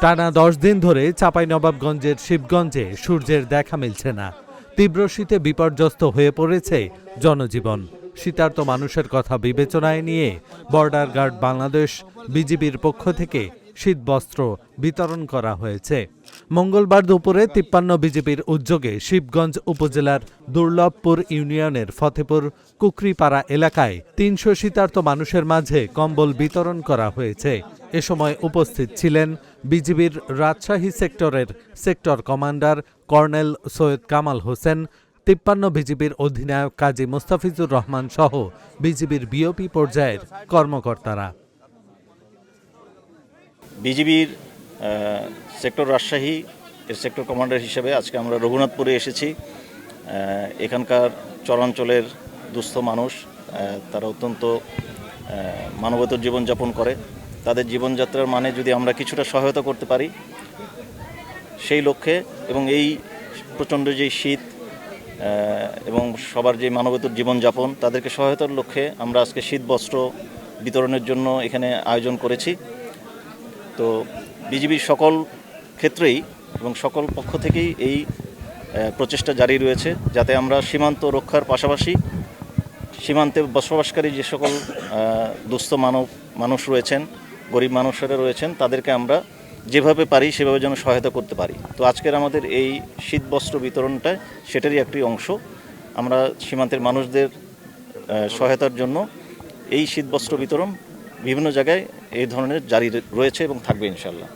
টানা 10 দিন ধরে চাঁপাইনবাবগঞ্জের শিবগঞ্জে সূর্যের দেখা মিলছে না। তীব্র শীতে বিপর্যস্ত হয়ে পড়েছে জনজীবন। শীতার্ত মানুষের কথা বিবেচনায় নিয়ে বর্ডার গার্ড বাংলাদেশ বিজিবির পক্ষ থেকে শীতবস্ত্র বিতরণ করা হয়েছে। মঙ্গলবার দুপুরে 53 বিজিবির উদ্যোগে শিবগঞ্জ উপজেলার দুর্লভপুর ইউনিয়নের ফতেপুর কুকরিপাড়া এলাকায় 300 শীতার্ত মানুষের মাঝে কম্বল বিতরণ করা হয়েছে। এ সময় উপস্থিত ছিলেন বিজিবির রাজশাহী সেক্টরের sector commander colonel Syed Kamal Hossain, 53 বিজিবির অধিনায়ক কাজী মোস্তাফিজুর রহমান সহ বিজিবির বিওপি পর্যায়ের কর্মকর্তারা। বিজিবির সেক্টর রাজশাহী এর সেক্টর কমান্ডার হিসেবে আজকে আমরা রঘুনাথপুরে এসেছি। এখানকার চরাঞ্চলের দুস্থ মানুষ, তারা অত্যন্ত মানবেতর জীবনযাপন করে। তাদের জীবনযাত্রার মানে যদি আমরা কিছুটা সহায়তা করতে পারি সেই লক্ষ্যে, এবং এই প্রচণ্ড যে শীত এবং সবার যে মানবেতর জীবনযাপন, তাদেরকে সহায়তার লক্ষ্যে আমরা আজকে শীতবস্ত্র বিতরণের জন্য এখানে আয়োজন করেছি। তো বিজিবির সকল ক্ষেত্রেই এবং সকল পক্ষ থেকেই এই প্রচেষ্টা জারি রয়েছে, যাতে আমরা সীমান্ত রক্ষার পাশাপাশি সীমান্তে বসবাসকারী যে সকল দুস্থ মানুষ রয়েছেন, গরিব মানুষেরা রয়েছেন, তাদেরকে আমরা যেভাবে পারি সেভাবে যেন সহায়তা করতে পারি। তো আজকের আমাদের এই শীতবস্ত্র বিতরণটা সেটারই একটি অংশ। আমরা সীমান্তের মানুষদের সহায়তার জন্য এই শীতবস্ত্র বিতরণ বিভিন্ন জায়গায় এই ধরনের জারি রয়েছে এবং থাকবে ইনশাআল্লাহ।